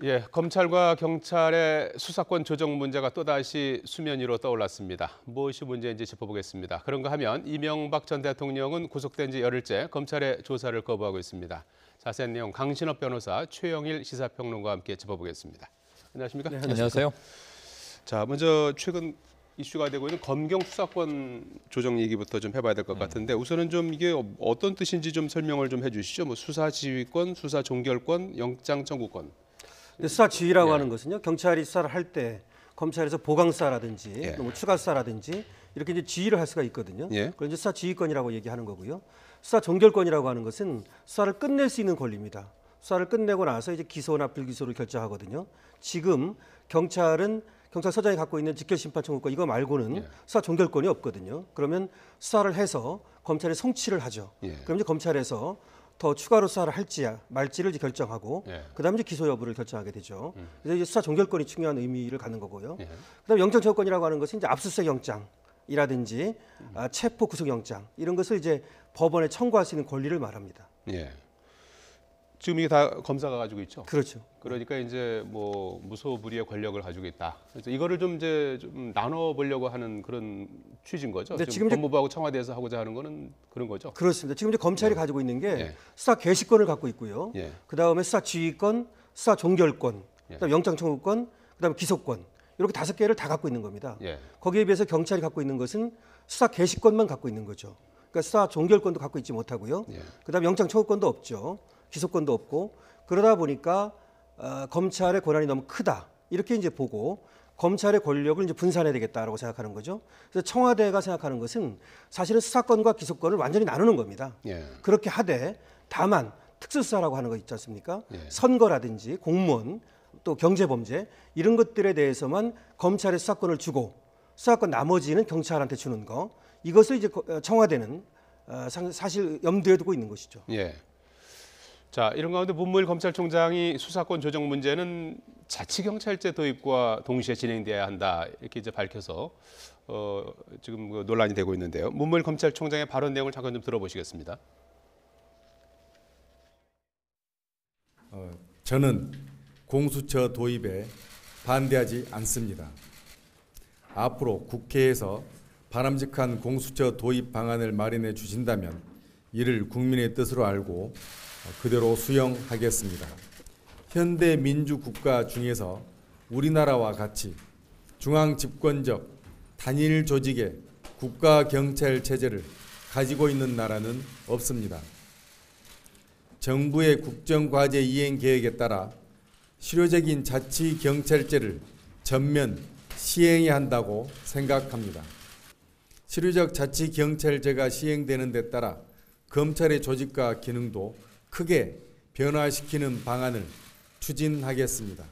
예, 검찰과 경찰의 수사권 조정 문제가 또다시 수면 위로 떠올랐습니다. 무엇이 문제인지 짚어보겠습니다. 그런가 하면 이명박 전 대통령은 구속된 지 열흘째 검찰의 조사를 거부하고 있습니다. 자세한 내용 강신업 변호사, 최영일 시사평론가와 함께 짚어보겠습니다. 안녕하십니까? 네, 안녕하세요. 자, 먼저 최근 이슈가 되고 있는 검경 수사권 조정 얘기부터 좀 해봐야 될 것 같은데 우선은 좀 이게 어떤 뜻인지 좀 설명을 좀 해주시죠. 뭐 수사 지휘권, 수사 종결권, 영장 청구권. 수사 지휘라고 하는 것은요, 경찰이 수사를 할 때 검찰에서 보강 수사라든지 뭐 추가 수사라든지 이렇게 이제 지휘를 할 수가 있거든요. 그걸 이제 수사 지휘권이라고 얘기하는 거고요. 수사 종결권이라고 하는 것은 수사를 끝낼 수 있는 권리입니다. 수사를 끝내고 나서 이제 기소나 불기소를 결정하거든요. 지금 경찰은 경찰서장이 갖고 있는 직결심판 청구권 이거 말고는 수사 종결권이 없거든요. 그러면 수사를 해서 검찰에 송치를 하죠. 그럼 이제 검찰에서 더 추가로 수사를 할지 말지를 이제 결정하고 그다음에 이제 기소 여부를 결정하게 되죠. 그래서 이제 수사 종결권이 중요한 의미를 갖는 거고요. 그다음에 영장 청구권이라고 하는 것은 이제 압수수색 영장이라든지 체포 구속 영장 이런 것을 이제 법원에 청구할 수 있는 권리를 말합니다. 지금 이게 다 검사가 가지고 있죠. 그렇죠. 그러니까 이제 뭐 무소불위의 권력을 가지고 있다. 그래서 이거를 좀 이제 좀 나눠 보려고 하는 그런 취지인 거죠. 지금 법무부하고 청와대에서 하고자 하는 거는 그런 거죠. 그렇습니다. 지금 이제 검찰이 가지고 있는 게 수사 개시권을 갖고 있고요. 그다음에 수사 지휘권, 수사 종결권, 그다음에 영장 청구권, 그다음에 기소권 이렇게 5개를 다 갖고 있는 겁니다. 거기에 비해서 경찰이 갖고 있는 것은 수사 개시권만 갖고 있는 거죠. 그러니까 수사 종결권도 갖고 있지 못하고요. 그다음에 영장 청구권도 없죠. 기소권도 없고 그러다 보니까 검찰의 권한이 너무 크다 이렇게 이제 보고 검찰의 권력을 이제 분산해야 되겠다라고 생각하는 거죠. 그래서 청와대가 생각하는 것은 사실은 수사권과 기소권을 완전히 나누는 겁니다. 그렇게 하되 다만 특수수사라고 하는 거 있지 않습니까? 선거라든지 공무원 또 경제범죄 이런 것들에 대해서만 검찰에 수사권을 주고 수사권 나머지는 경찰한테 주는 거 이것을 이제 청와대는 사실 염두에 두고 있는 것이죠. 자, 이런 가운데 문무일 검찰총장이 수사권 조정 문제는 자치경찰제 도입과 동시에 진행돼야 한다 이렇게 이제 밝혀서 지금 논란이 되고 있는데요. 문무일 검찰총장의 발언 내용을 잠깐 좀 들어보시겠습니다. 저는 공수처 도입에 반대하지 않습니다. 앞으로 국회에서 바람직한 공수처 도입 방안을 마련해 주신다면 이를 국민의 뜻으로 알고 그대로 수용하겠습니다. 현대 민주국가 중에서 우리나라와 같이 중앙집권적 단일 조직의 국가경찰 체제를 가지고 있는 나라는 없습니다. 정부의 국정과제 이행 계획에 따라 실효적인 자치경찰제를 전면 시행해야 한다고 생각합니다. 실효적 자치경찰제가 시행되는 데 따라 검찰의 조직과 기능도 크게 변화시키는 방안을 추진하겠습니다.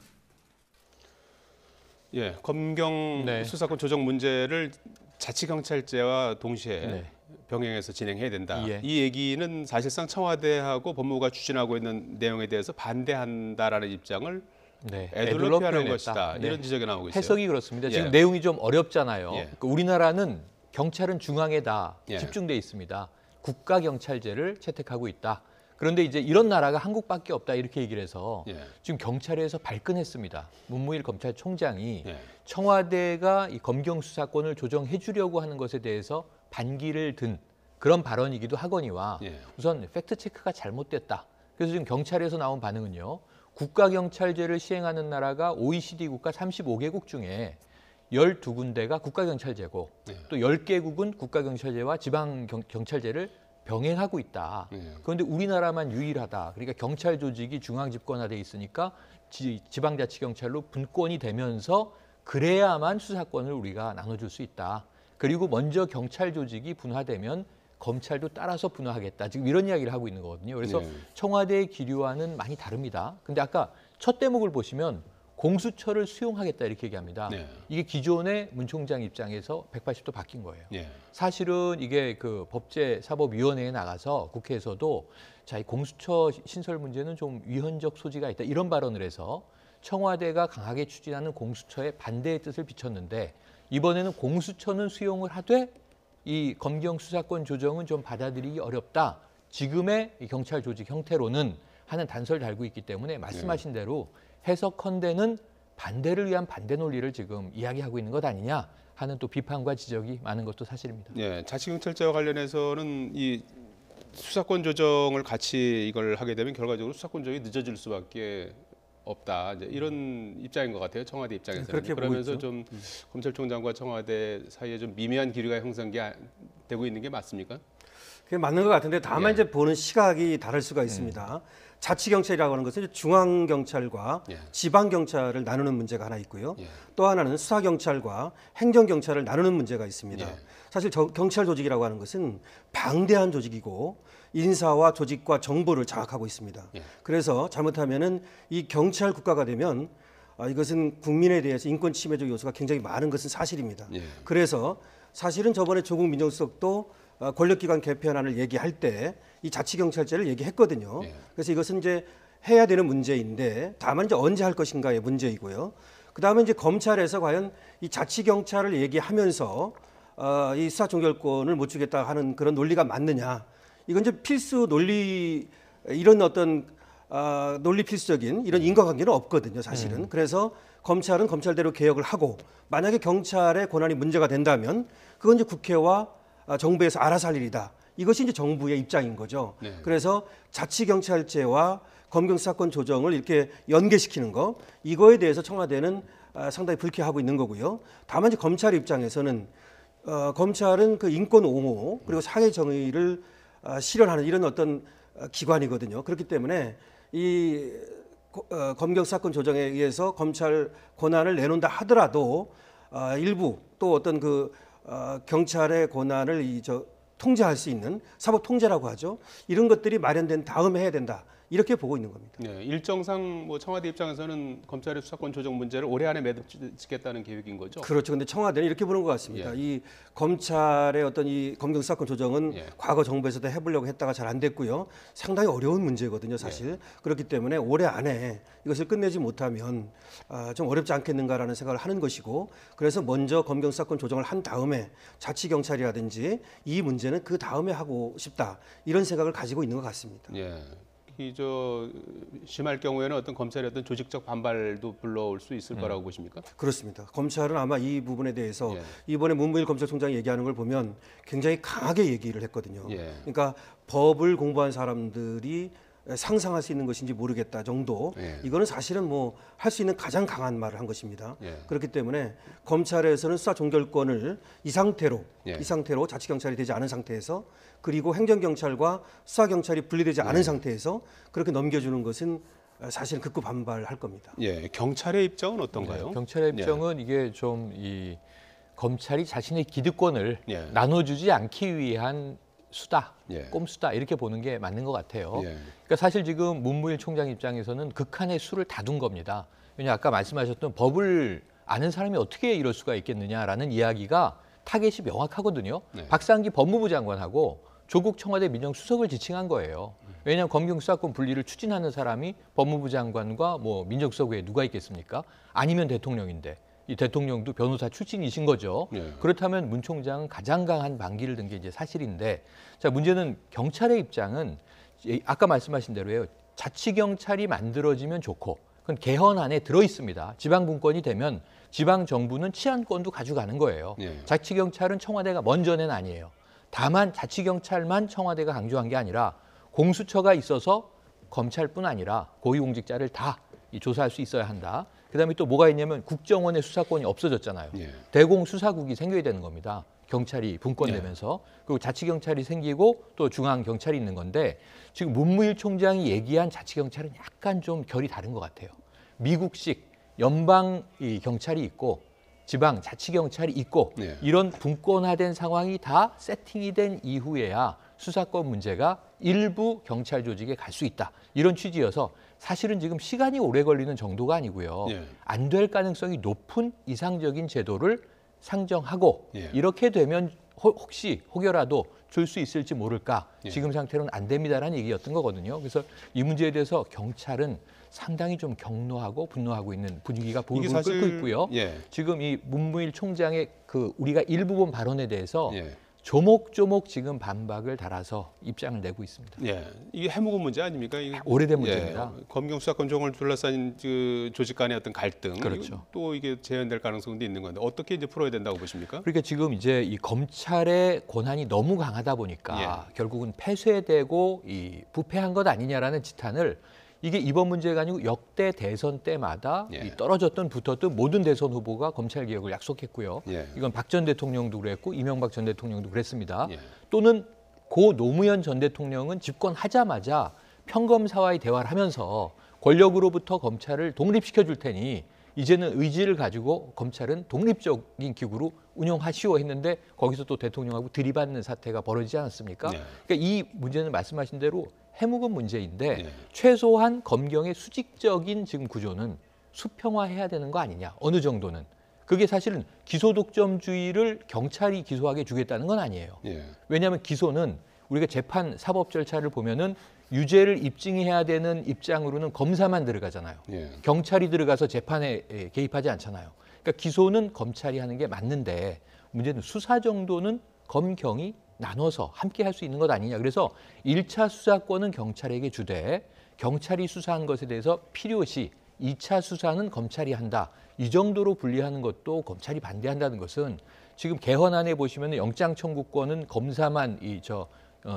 검경 수사권 조정 문제를 자치경찰제와 동시에 병행해서 진행해야 된다. 이 얘기는 사실상 청와대하고 법무부가 추진하고 있는 내용에 대해서 반대한다라는 입장을 애둘러 표현한 것이다. 이런 지적이 나오고 있어요. 해석이 그렇습니다. 지금 내용이 좀 어렵잖아요. 그러니까 우리나라는 경찰은 중앙에 다 집중돼 있습니다. 국가경찰제를 채택하고 있다. 그런데 이제 이런 나라가 한국밖에 없다 이렇게 얘기를 해서 지금 경찰에서 발끈했습니다. 문무일 검찰총장이 청와대가 이 검경 수사권을 조정해 주려고 하는 것에 대해서 반기를 든 그런 발언이기도 하거니와 우선 팩트 체크가 잘못됐다. 그래서 지금 경찰에서 나온 반응은요. 국가경찰제를 시행하는 나라가 OECD 국가 35개국 중에 12군데가 국가경찰제고 또 10개국은 국가경찰제와 지방경찰제를 병행하고 있다. 그런데 우리나라만 유일하다. 그러니까 경찰 조직이 중앙집권화돼 있으니까 지방자치경찰로 분권이 되면서 그래야만 수사권을 우리가 나눠줄 수 있다. 그리고 먼저 경찰 조직이 분화되면 검찰도 따라서 분화하겠다. 지금 이런 이야기를 하고 있는 거거든요. 그래서 청와대의 기류와는 많이 다릅니다. 근데 아까 첫 대목을 보시면 공수처를 수용하겠다 이렇게 얘기합니다. 이게 기존의 문 총장 입장에서 180도 바뀐 거예요. 사실은 이게 그 법제사법위원회에 나가서 국회에서도 자, 이 공수처 신설 문제는 좀 위헌적 소지가 있다 이런 발언을 해서 청와대가 강하게 추진하는 공수처에 반대의 뜻을 비췄는데 이번에는 공수처는 수용을 하되 이 검경 수사권 조정은 좀 받아들이기 어렵다. 지금의 이 경찰 조직 형태로는 하는 단서를 달고 있기 때문에 말씀하신 대로 해석컨대는 반대를 위한 반대 논리를 지금 이야기하고 있는 것 아니냐 하는 또 비판과 지적이 많은 것도 사실입니다. 예, 자치경찰제와 관련해서는 이 수사권 조정을 같이 이걸 하게 되면 결과적으로 수사권 조정이 늦어질 수밖에 없다. 이제 이런 입장인 것 같아요. 청와대 입장에서는. 그렇게 그러면서 좀 검찰총장과 청와대 사이에 좀 미묘한 기류가 형성되고 있는 게 맞습니까? 그게 맞는 것 같은데 다만 이제 보는 시각이 다를 수가 있습니다. 자치경찰이라고 하는 것은 중앙경찰과 지방경찰을 나누는 문제가 하나 있고요. 또 하나는 수사경찰과 행정경찰을 나누는 문제가 있습니다. 사실 경찰 조직이라고 하는 것은 방대한 조직이고 인사와 조직과 정보를 장악하고 있습니다. 그래서 잘못하면은 이 경찰 국가가 되면 이것은 국민에 대해서 인권 침해적 요소가 굉장히 많은 것은 사실입니다. 그래서 사실은 저번에 조국 민정수석도 권력기관 개편안을 얘기할 때 이 자치경찰제를 얘기했거든요. 그래서 이것은 이제 해야 되는 문제인데 다만 이제 언제 할 것인가의 문제이고요. 그다음에 이제 검찰에서 과연 이 자치경찰을 얘기하면서 이 수사종결권을 못 주겠다 하는 그런 논리가 맞느냐? 이건 이제 필수 논리 이런 어떤 논리 필수적인 이런 인과관계는 없거든요, 사실은. 그래서 검찰은 검찰대로 개혁을 하고 만약에 경찰의 권한이 문제가 된다면 그건 이제 국회와 정부에서 알아서 할 일이다. 이것이 이제 정부의 입장인 거죠. 그래서 자치경찰제와 검경수사권 조정을 이렇게 연계시키는 거 이거에 대해서 청와대는 상당히 불쾌하고 있는 거고요. 다만 이제 검찰 입장에서는 검찰은 그 인권 옹호 그리고 사회 정의를 실현하는 이런 어떤 기관이거든요. 그렇기 때문에 이 검경수사권 조정에 의해서 검찰 권한을 내놓는다 하더라도 일부 또 어떤 그 경찰의 권한을 통제할 수 있는 사법 통제라고 하죠. 이런 것들이 마련된 다음에 해야 된다. 이렇게 보고 있는 겁니다. 네, 일정상 뭐 청와대 입장에서는 검찰의 수사권 조정 문제를 올해 안에 매듭짓겠다는 계획인 거죠. 그렇죠. 근데 청와대는 이렇게 보는 것 같습니다. 이 검찰의 어떤 이 검경 수사권 조정은 과거 정부에서도 해보려고 했다가 잘 안 됐고요. 상당히 어려운 문제거든요, 사실. 그렇기 때문에 올해 안에 이것을 끝내지 못하면 좀 어렵지 않겠는가라는 생각을 하는 것이고, 그래서 먼저 검경 수사권 조정을 한 다음에 자치경찰이라든지 이 문제는 그 다음에 하고 싶다 이런 생각을 가지고 있는 것 같습니다. 심할 경우에는 어떤 검찰의 어떤 조직적 반발도 불러올 수 있을 거라고 보십니까? 그렇습니다. 검찰은 아마 이 부분에 대해서 이번에 문무일 검찰총장이 얘기하는 걸 보면 굉장히 강하게 얘기를 했거든요. 그러니까 법을 공부한 사람들이 상상할 수 있는 것인지 모르겠다 정도. 이거는 사실은 뭐 할 수 있는 가장 강한 말을 한 것입니다. 그렇기 때문에 검찰에서는 수사 종결권을 이 상태로 자치경찰이 되지 않은 상태에서 그리고 행정경찰과 수사경찰이 분리되지 않은 상태에서 그렇게 넘겨주는 것은 사실 극구 반발할 겁니다. 경찰의 입장은 어떤가요? 경찰의 입장은 이게 좀 이 검찰이 자신의 기득권을 나눠주지 않기 위한 수다, 꼼수다 이렇게 보는 게 맞는 것 같아요. 그러니까 사실 지금 문무일 총장 입장에서는 극한의 수를 다둔 겁니다. 왜냐 아까 말씀하셨던 법을 아는 사람이 어떻게 이럴 수가 있겠느냐라는 이야기가 타겟이 명확하거든요. 박상기 법무부 장관하고 조국 청와대 민정수석을 지칭한 거예요. 왜냐하면 검경수사권 분리를 추진하는 사람이 법무부 장관과 뭐 민정수석 외에 누가 있겠습니까? 아니면 대통령인데 이 대통령도 변호사 출신이신 거죠. 그렇다면 문 총장은 가장 강한 반기를 든 게 이제 사실인데, 자 문제는 경찰의 입장은 아까 말씀하신 대로요. 자치경찰이 만들어지면 좋고, 그건 개헌안에 들어 있습니다. 지방분권이 되면 지방 정부는 치안권도 가져가는 거예요. 자치경찰은 청와대가 먼저 낸 아니에요. 다만 자치경찰만 청와대가 강조한 게 아니라 공수처가 있어서 검찰뿐 아니라 고위공직자를 다 조사할 수 있어야 한다. 그다음에 또 뭐가 있냐면 국정원의 수사권이 없어졌잖아요. 대공수사국이 생겨야 되는 겁니다. 경찰이 분권되면서. 그리고 자치경찰이 생기고 또 중앙경찰이 있는 건데 지금 문무일 총장이 얘기한 자치경찰은 약간 좀 결이 다른 것 같아요. 미국식 연방 경찰이 있고 지방 자치경찰이 있고 이런 분권화된 상황이 다 세팅이 된 이후에야 수사권 문제가 일부 경찰 조직에 갈 수 있다. 이런 취지여서 사실은 지금 시간이 오래 걸리는 정도가 아니고요. 안 될 가능성이 높은 이상적인 제도를 상정하고 이렇게 되면 혹여라도 줄 수 있을지 모를까. 지금 상태로는 안 됩니다라는 얘기였던 거거든요. 그래서 이 문제에 대해서 경찰은 상당히 좀 경노하고 분노하고 있는 분위기가 불불 끓고 있고요. 지금 이 문무일 총장의 그 우리가 일부 본 발언에 대해서 조목조목 지금 반박을 달아서 입장을 내고 있습니다. 예, 이게 해묵은 문제 아닙니까? 이게 오래된 문제입니다. 검경 수사권 조정을 둘러싼 그 조직 간의 어떤 갈등, 그렇죠. 또 이게 재현될 가능성도 있는 건데 어떻게 이제 풀어야 된다고 보십니까? 그러니까 지금 이제 이 검찰의 권한이 너무 강하다 보니까 결국은 폐쇄되고 이 부패한 것 아니냐라는 지탄을 이게 이번 문제가 아니고 역대 대선 때마다 이 떨어졌든 붙었든 모든 대선 후보가 검찰 개혁을 약속했고요. 이건 박 전 대통령도 그랬고 이명박 전 대통령도 그랬습니다. 또는 고 노무현 전 대통령은 집권하자마자 평검사와의 대화를 하면서 권력으로부터 검찰을 독립시켜 줄 테니 이제는 의지를 가지고 검찰은 독립적인 기구로 운영하시오 했는데 거기서 또 대통령하고 들이받는 사태가 벌어지지 않았습니까? 그러니까 이 문제는 말씀하신 대로 해묵은 문제인데 최소한 검경의 수직적인 지금 구조는 수평화해야 되는 거 아니냐, 어느 정도는. 그게 사실은 기소독점주의를 경찰이 기소하게 주겠다는 건 아니에요. 왜냐하면 기소는 우리가 재판 사법 절차를 보면은 유죄를 입증해야 되는 입장으로는 검사만 들어가잖아요. 경찰이 들어가서 재판에 개입하지 않잖아요. 그러니까 기소는 검찰이 하는 게 맞는데 문제는 수사 정도는 검경이 나눠서 함께 할 수 있는 것 아니냐. 그래서 1차 수사권은 경찰에게 주되 경찰이 수사한 것에 대해서 필요시 2차 수사는 검찰이 한다. 이 정도로 분리하는 것도 검찰이 반대한다는 것은 지금 개헌안에 보시면 영장 청구권은 검사만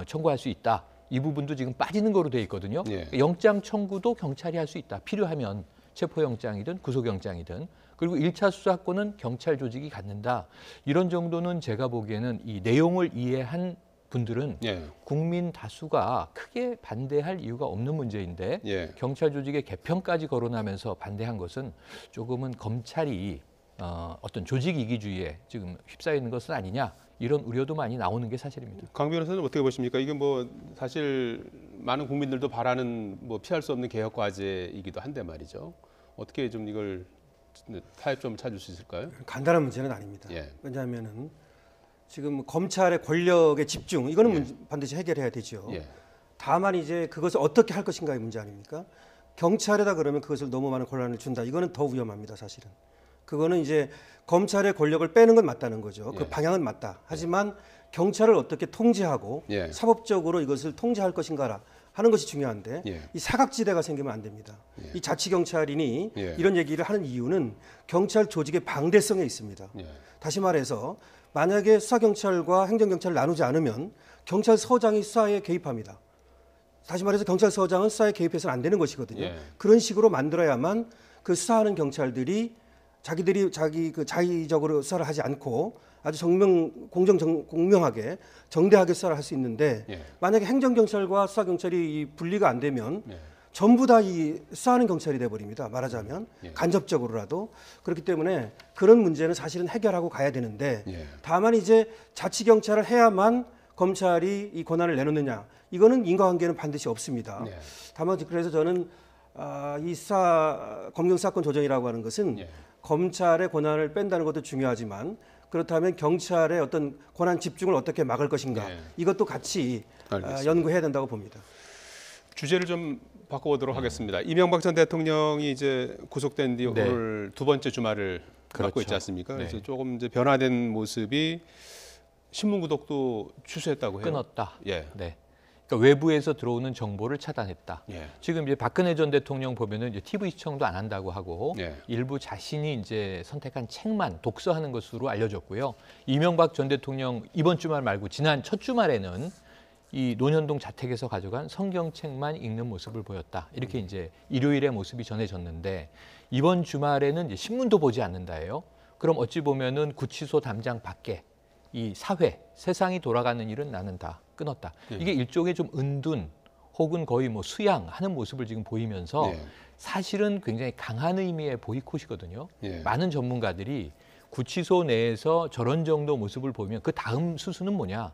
청구할 수 있다. 이 부분도 지금 빠지는 거로 돼 있거든요. 영장 청구도 경찰이 할 수 있다. 필요하면 체포영장이든 구속영장이든. 그리고 1차 수사권은 경찰 조직이 갖는다. 이런 정도는 제가 보기에는 이 내용을 이해한 분들은 국민 다수가 크게 반대할 이유가 없는 문제인데 경찰 조직의 개편까지 거론하면서 반대한 것은 조금은 검찰이 어떤 조직 이기주의에 지금 휩싸여 있는 것은 아니냐. 이런 우려도 많이 나오는 게 사실입니다. 강 변호사는 어떻게 보십니까? 이게 뭐 사실 많은 국민들도 바라는 뭐 피할 수 없는 개혁 과제이기도 한데 말이죠. 어떻게 좀 이걸 타협점을 찾을 수 있을까요? 간단한 문제는 아닙니다. 왜냐하면은 지금 검찰의 권력의 집중 이거는 반드시 해결해야 되죠. 다만 이제 그것을 어떻게 할 것인가의 문제 아닙니까? 경찰에다 그러면 그것을 너무 많은 권한을 준다. 이거는 더 위험합니다, 사실은. 그거는 이제 검찰의 권력을 빼는 건 맞다는 거죠. 그 방향은 맞다. 하지만 경찰을 어떻게 통제하고 사법적으로 이것을 통제할 것인가 하는 것이 중요한데 이 사각지대가 생기면 안 됩니다. 이 자치경찰인이 이런 얘기를 하는 이유는 경찰 조직의 방대성에 있습니다. 다시 말해서 만약에 수사경찰과 행정경찰을 나누지 않으면 경찰서장이 수사에 개입합니다. 다시 말해서 경찰서장은 수사에 개입해서는 안 되는 것이거든요. 그런 식으로 만들어야만 그 수사하는 경찰들이 자기들이 자의적으로 수사를 하지 않고 아주 공명하게 정대하게 수사를 할 수 있는데 만약에 행정경찰과 수사경찰이 분리가 안 되면 전부 다 이 수사하는 경찰이 돼버립니다. 말하자면 간접적으로라도. 그렇기 때문에 그런 문제는 사실은 해결하고 가야 되는데 다만 이제 자치경찰을 해야만 검찰이 이 권한을 내놓느냐 이거는 인과관계는 반드시 없습니다. 다만 그래서 저는 이 검경 수사권 조정이라고 하는 것은 검찰의 권한을 뺀다는 것도 중요하지만 그렇다면 경찰의 어떤 권한 집중을 어떻게 막을 것인가 이것도 같이 연구해야 된다고 봅니다. 주제를 좀 바꿔보도록 하겠습니다. 이명박 전 대통령이 이제 구속된 뒤 오늘 두 번째 주말을 맞고 있지 않습니까? 그래서 조금 이제 변화된 모습이 신문 구독도 취소했다고 해요. 끊었다. 그러니까 외부에서 들어오는 정보를 차단했다. 지금 이제 박근혜 전 대통령 보면은 이제 TV 시청도 안 한다고 하고 일부 자신이 이제 선택한 책만 독서하는 것으로 알려졌고요. 이명박 전 대통령 이번 주말 말고 지난 첫 주말에는 이 논현동 자택에서 가져간 성경책만 읽는 모습을 보였다. 이렇게 이제 일요일의 모습이 전해졌는데 이번 주말에는 이제 신문도 보지 않는다예요. 그럼 어찌 보면은 구치소 담장 밖에 이 사회, 세상이 돌아가는 일은 나는 다 끊었다. 이게 일종의 좀 은둔 혹은 거의 뭐 수양하는 모습을 지금 보이면서 사실은 굉장히 강한 의미의 보이콧이거든요. 많은 전문가들이 구치소 내에서 저런 정도 모습을 보면 그 다음 수순은 뭐냐?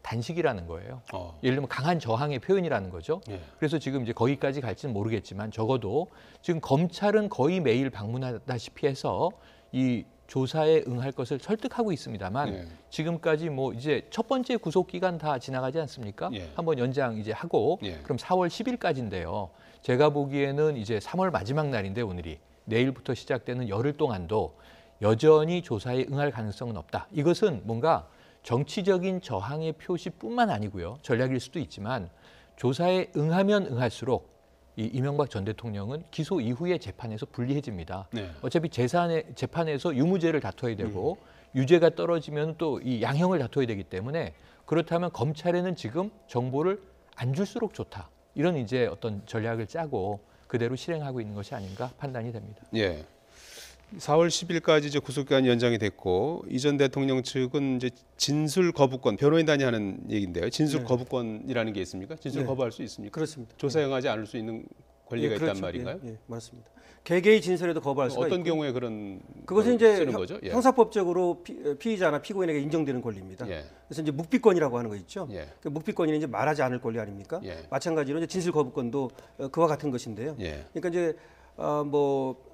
단식이라는 거예요. 예를 들면 강한 저항의 표현이라는 거죠. 그래서 지금 이제 거기까지 갈지는 모르겠지만 적어도 지금 검찰은 거의 매일 방문하다시피 해서 이 조사에 응할 것을 설득하고 있습니다만 지금까지 뭐 이제 첫 번째 구속 기간 다 지나가지 않습니까? 한번 연장 이제 하고 그럼 4월 10일까지인데요. 제가 보기에는 이제 3월 마지막 날인데 오늘이 내일부터 시작되는 열흘 동안도 여전히 조사에 응할 가능성은 없다. 이것은 뭔가 정치적인 저항의 표시뿐만 아니고요. 전략일 수도 있지만 조사에 응하면 응할수록 이 이명박 전 대통령은 기소 이후의 재판에서 불리해집니다. 네. 어차피 재판에서 유무죄를 다퉈야 되고 유죄가 떨어지면 또 이 양형을 다퉈야 되기 때문에 그렇다면 검찰에는 지금 정보를 안 줄수록 좋다. 이런 이제 어떤 전략을 짜고 그대로 실행하고 있는 것이 아닌가 판단이 됩니다. 예. 4월 10일까지 이제 구속기간이 연장이 됐고 이전 대통령 측은 이제 진술 거부권, 변호인단이 하는 얘기인데요. 진술 거부권이라는 게 있습니까? 진술 거부할 수 있습니까? 그렇습니다. 조사 응하지 않을 수 있는 권리가 그렇죠. 있단 말인가요? 맞습니다. 개개의 진술에도 거부할 수가 어떤 있고, 경우에 그런 그것은 이제 쓰는 거죠? 형사법적으로 피의자나 피고인에게 인정되는 권리입니다. 그래서 이제 묵비권이라고 하는 거 있죠. 그 묵비권이 이제 말하지 않을 권리 아닙니까? 마찬가지로 이제 진술 거부권도 그와 같은 것인데요. 그러니까 이제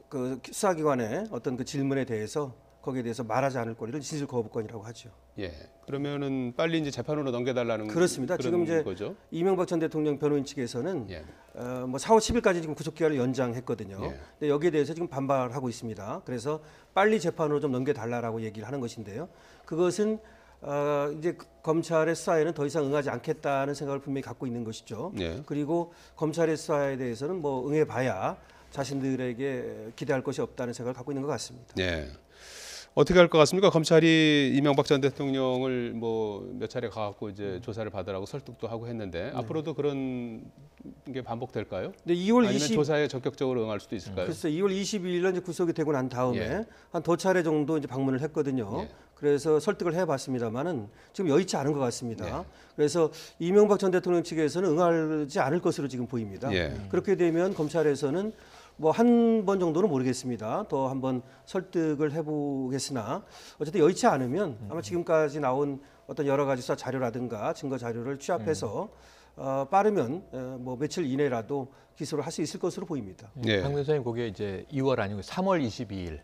그 수사기관의 어떤 그 질문에 대해서 거기에 대해서 말하지 않을 권리를 진술 거부권이라고 하죠. 예. 그러면은 빨리 이제 재판으로 넘겨달라는 그렇습니다. 그런 지금 이제 거죠? 이명박 전 대통령 변호인 측에서는 4월 10일까지 지금 구속기간을 연장했거든요. 근데 여기에 대해서 지금 반발하고 있습니다. 그래서 빨리 재판으로 좀 넘겨달라고 얘기를 하는 것인데요. 그것은 이제 검찰의 수사에는 더 이상 응하지 않겠다는 생각을 분명히 갖고 있는 것이죠. 그리고 검찰의 수사에 대해서는 뭐 응해봐야 자신들에게 기대할 것이 없다는 생각을 갖고 있는 것 같습니다. 네. 어떻게 할 것 같습니까? 검찰이 이명박 전 대통령을 뭐 몇 차례 가갖고 이제 조사를 받으라고 설득도 하고 했는데 앞으로도 그런 게 반복될까요? 네, 2월 아니면 조사에 적극적으로 응할 수도 있을까요? 글쎄, 2월 22일로 이제 구속이 되고 난 다음에 한 두 차례 정도 이제 방문을 했거든요. 그래서 설득을 해봤습니다만은 지금 여의치 않은 것 같습니다. 그래서 이명박 전 대통령 측에서는 응하지 않을 것으로 지금 보입니다. 그렇게 되면 검찰에서는 뭐 한 번 정도는 모르겠습니다. 더 한번 설득을 해보겠으나 어쨌든 여의치 않으면 아마 지금까지 나온 어떤 여러 가지 수사 자료라든가 증거 자료를 취합해서 빠르면 뭐 며칠 이내라도 기소를 할 수 있을 것으로 보입니다. 강 변호사님 그게 이제 2월 아니고 3월 22일.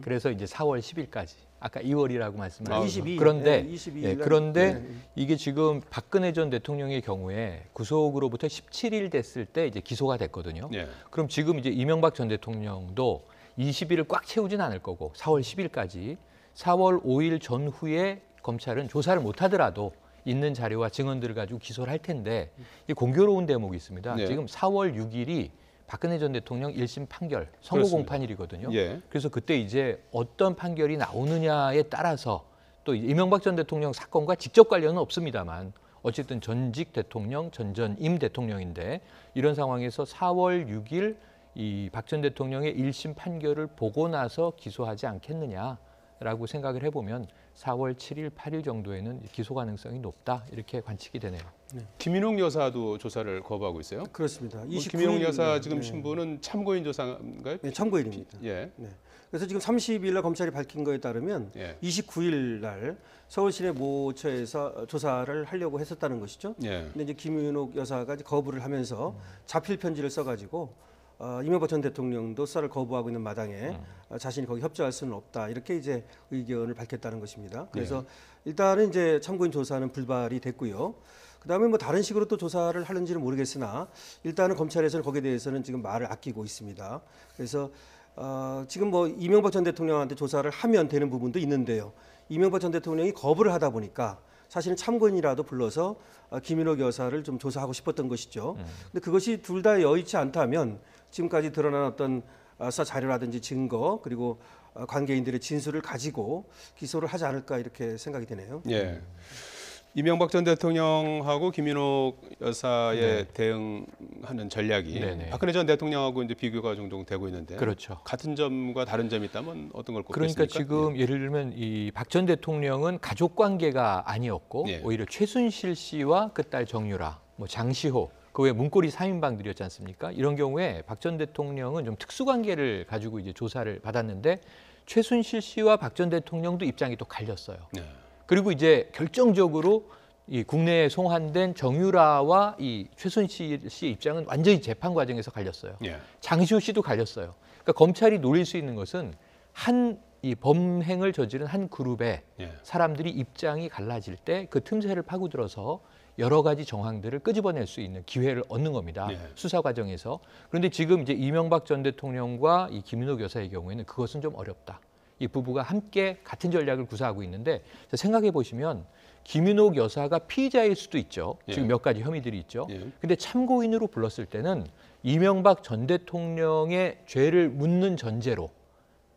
그래서 이제 4월 10일까지. 아까 2월이라고 말씀하셨죠. 그런데 이게 지금 박근혜 전 대통령의 경우에 구속으로부터 17일 됐을 때 이제 기소가 됐거든요. 그럼 지금 이제 이명박 전 대통령도 20일을 꽉 채우진 않을 거고 4월 10일까지 4월 5일 전후에 검찰은 조사를 못 하더라도 있는 자료와 증언들을 가지고 기소를 할 텐데 이게 공교로운 대목이 있습니다. 지금 4월 6일이 박근혜 전 대통령 1심 판결 선고 공판일이거든요. 그래서 그때 이제 어떤 판결이 나오느냐에 따라서 또 이명박 전 대통령 사건과 직접 관련은 없습니다만 어쨌든 전직 대통령, 전임 대통령인데 이런 상황에서 4월 6일 이 박 전 대통령의 1심 판결을 보고 나서 기소하지 않겠느냐라고 생각을 해보면 4월 7일, 8일 정도에는 기소 가능성이 높다 이렇게 관측이 되네요. 김윤옥 여사도 조사를 거부하고 있어요? 그렇습니다. 김윤옥 여사 지금 신분은 참고인 조사인가요? 네, 참고인입니다. 그래서 지금 30일 날 검찰이 밝힌 거에 따르면 29일 날 서울시내 모처에서 조사를 하려고 했었다는 것이죠. 근데 이제 김윤옥 여사가 이제 거부를 하면서 자필 편지를 써가지고 이명박 전 대통령도 수사를 거부하고 있는 마당에 자신이 거기 협조할 수는 없다 이렇게 이제 의견을 밝혔다는 것입니다. 그래서 일단은 이제 참고인 조사는 불발이 됐고요. 그다음에 뭐 다른 식으로 또 조사를 하는지는 모르겠으나 일단은 검찰에서는 거기에 대해서는 지금 말을 아끼고 있습니다. 그래서 지금 뭐 이명박 전 대통령한테 조사를 하면 되는 부분도 있는데요. 이명박 전 대통령이 거부를 하다 보니까 사실은 참고인이라도 불러서 김윤옥 여사를 좀 조사하고 싶었던 것이죠. 근데 그것이 둘 다 여의치 않다면 지금까지 드러난 어떤 수사 자료라든지 증거 그리고 관계인들의 진술을 가지고 기소를 하지 않을까 이렇게 생각이 되네요. 이명박 전 대통령하고 김윤옥 여사의 대응하는 전략이 박근혜 전 대통령하고 이제 비교가 종종 되고 있는데 같은 점과 다른 점이 있다면 어떤 걸 꼽겠습니까? 그러니까 지금 예를 들면 이 박 전 대통령은 가족 관계가 아니었고 오히려 최순실 씨와 그 딸 정유라, 뭐 장시호 그 외에 문고리 3인방들이었지 않습니까? 이런 경우에 박 전 대통령은 좀 특수관계를 가지고 이제 조사를 받았는데 최순실 씨와 박 전 대통령도 입장이 또 갈렸어요. 그리고 이제 결정적으로 이 국내에 송환된 정유라와 이 최순실 씨의 입장은 완전히 재판 과정에서 갈렸어요. 장시호 씨도 갈렸어요. 그러니까 검찰이 노릴 수 있는 것은 이 범행을 저지른 한 그룹의 사람들이 입장이 갈라질 때 그 틈새를 파고들어서 여러 가지 정황들을 끄집어낼 수 있는 기회를 얻는 겁니다. 수사 과정에서. 그런데 지금 이제 이명박 전 대통령과 이 김윤옥 여사의 경우에는 그것은 좀 어렵다. 이 부부가 함께 같은 전략을 구사하고 있는데 생각해 보시면 김윤옥 여사가 피의자일 수도 있죠. 지금 몇 가지 혐의들이 있죠. 근데 참고인으로 불렀을 때는 이명박 전 대통령의 죄를 묻는 전제로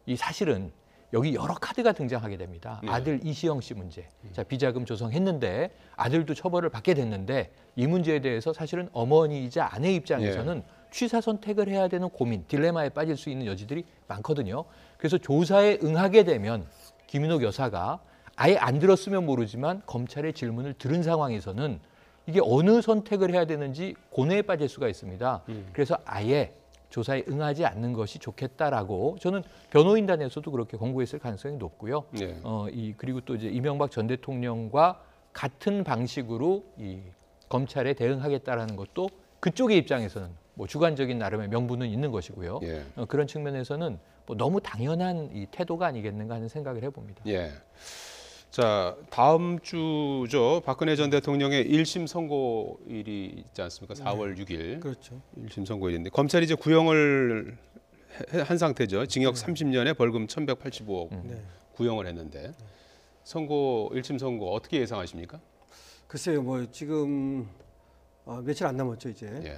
이 사실은 여기 여러 카드가 등장하게 됩니다. 아들 이시영 씨 문제. 자, 비자금 조성했는데 아들도 처벌을 받게 됐는데 이 문제에 대해서 사실은 어머니이자 아내 입장에서는 취사 선택을 해야 되는 고민, 딜레마에 빠질 수 있는 여지들이 많거든요. 그래서 조사에 응하게 되면 김윤옥 여사가 아예 안 들었으면 모르지만 검찰의 질문을 들은 상황에서는 이게 어느 선택을 해야 되는지 고뇌에 빠질 수가 있습니다. 그래서 아예 조사에 응하지 않는 것이 좋겠다라고 저는 변호인단에서도 그렇게 권고했을 가능성이 높고요. 그리고 또 이제 이명박 전 대통령과 같은 방식으로 이 검찰에 대응하겠다라는 것도 그쪽의 입장에서는 뭐 주관적인 나름의 명분은 있는 것이고요. 그런 측면에서는 뭐 너무 당연한 이 태도가 아니겠는가 하는 생각을 해봅니다. 자, 다음 주죠. 박근혜 전 대통령의 1심 선고일이 있지 않습니까? 4월 6일. 그렇죠. 1심 선고일인데 검찰이 이제 구형을 한 상태죠. 징역 30년에 벌금 1,185억 구형을 했는데 선고 1심 선고 어떻게 예상하십니까? 글쎄요, 뭐 지금 며칠 안 남았죠 이제.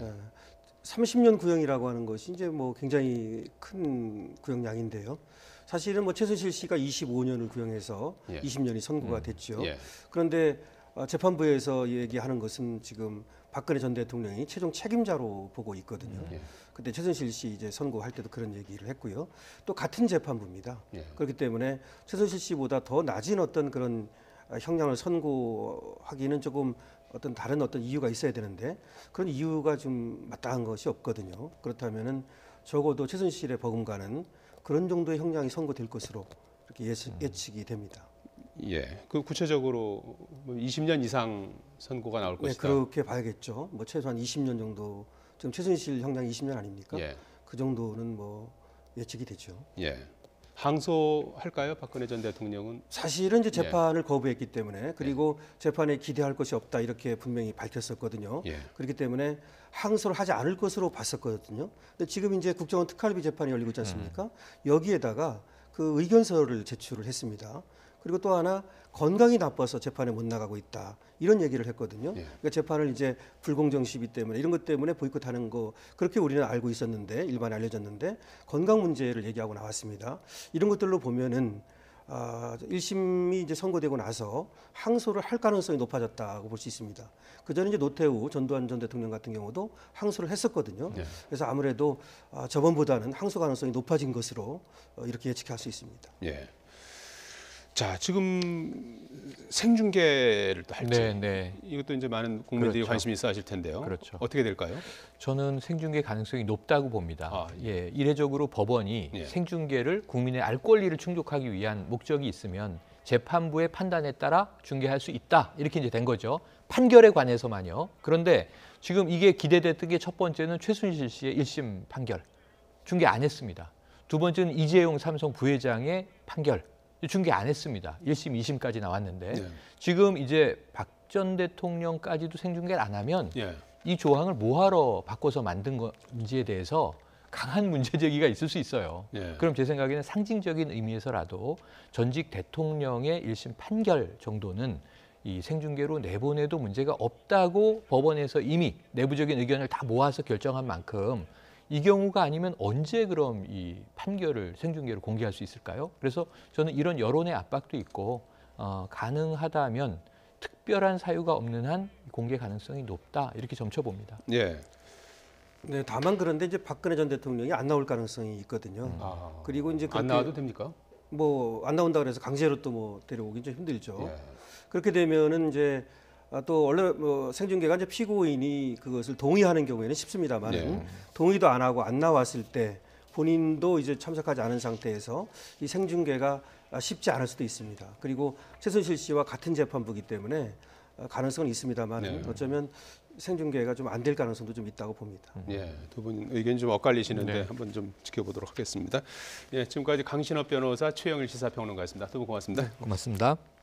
30년 구형이라고 하는 것이 이제 뭐 굉장히 큰 구형량인데요. 사실은 뭐 최순실 씨가 25년을 구형해서 20년이 선고가 됐죠. 그런데 재판부에서 얘기하는 것은 지금 박근혜 전 대통령이 최종 책임자로 보고 있거든요. 그때 최순실 씨 이제 선고할 때도 그런 얘기를 했고요. 또 같은 재판부입니다. 그렇기 때문에 최순실 씨보다 더 낮은 어떤 그런 형량을 선고하기는 조금 어떤 다른 어떤 이유가 있어야 되는데 그런 이유가 좀 마땅한 것이 없거든요. 그렇다면은 적어도 최순실의 버금가는 그런 정도의 형량이 선고될 것으로 이렇게 예측이 됩니다. 그 구체적으로 20년 이상 선고가 나올 것이다. 그렇게 봐야겠죠. 뭐 최소한 20년 정도. 지금 최순실 형량이 20년 아닙니까? 그 정도는 뭐 예측이 되죠. 항소할까요? 박근혜 전 대통령은? 사실은 이제 재판을 거부했기 때문에 그리고 재판에 기대할 것이 없다 이렇게 분명히 밝혔었거든요. 그렇기 때문에 항소를 하지 않을 것으로 봤었거든요. 근데 지금 이제 국정원 특활비 재판이 열리고 있지 않습니까? 여기에다가 그 의견서를 제출을 했습니다. 그리고 또 하나 건강이 나빠서 재판에 못 나가고 있다 이런 얘기를 했거든요. 그러니까 재판을 이제 불공정 시비 때문에 이런 것 때문에 보이콧하는 거 그렇게 우리는 알고 있었는데 일반에 알려졌는데 건강 문제를 얘기하고 나왔습니다. 이런 것들로 보면은 1심이 이제 선고되고 나서 항소를 할 가능성이 높아졌다고 볼 수 있습니다. 그 전에 이제 노태우 전두환 전 대통령 같은 경우도 항소를 했었거든요. 그래서 아무래도 저번보다는 항소 가능성이 높아진 것으로 이렇게 예측할 수 있습니다. 자, 지금 생중계를 또 할지 이것도 이제 많은 국민들이 관심이 있어 하실 텐데요. 어떻게 될까요? 저는 생중계 가능성이 높다고 봅니다. 이례적으로 법원이 생중계를 국민의 알 권리를 충족하기 위한 목적이 있으면 재판부의 판단에 따라 중계할 수 있다. 이렇게 이제 된 거죠. 판결에 관해서만요. 그런데 지금 이게 기대됐던 게 첫 번째는 최순실 씨의 1심 판결. 중계 안 했습니다. 두 번째는 이재용 삼성 부회장의 판결. 중계 안 했습니다. 1심, 2심까지 나왔는데 지금 이제 박 전 대통령까지도 생중계를 안 하면 이 조항을 뭐하러 바꿔서 만든 건지에 대해서 강한 문제 제기가 있을 수 있어요. 그럼 제 생각에는 상징적인 의미에서라도 전직 대통령의 1심 판결 정도는 이 생중계로 내보내도 문제가 없다고 법원에서 이미 내부적인 의견을 다 모아서 결정한 만큼 이 경우가 아니면 언제 그럼 이 판결을 생중계로 공개할 수 있을까요? 그래서 저는 이런 여론의 압박도 있고 가능하다면 특별한 사유가 없는 한 공개 가능성이 높다 이렇게 점쳐봅니다. 네, 다만 그런데 이제 박근혜 전 대통령이 안 나올 가능성이 있거든요. 그리고 이제 안 나와도 됩니까? 뭐 안 나온다 그래서 강제로 또 뭐 데려오긴 좀 힘들죠. 그렇게 되면은 이제 또 원래 뭐 생중계가 이제 피고인이 그것을 동의하는 경우에는 쉽습니다만 동의도 안 하고 안 나왔을 때 본인도 이제 참석하지 않은 상태에서 이 생중계가 쉽지 않을 수도 있습니다. 그리고 최순실 씨와 같은 재판부이기 때문에 가능성은 있습니다만 어쩌면 생중계가 좀 안 될 가능성도 좀 있다고 봅니다. 두 분 의견이 좀 엇갈리시는데 한번 좀 지켜보도록 하겠습니다. 지금까지 강신업 변호사, 최영일 시사평론가였습니다. 두 분 고맙습니다. 고맙습니다.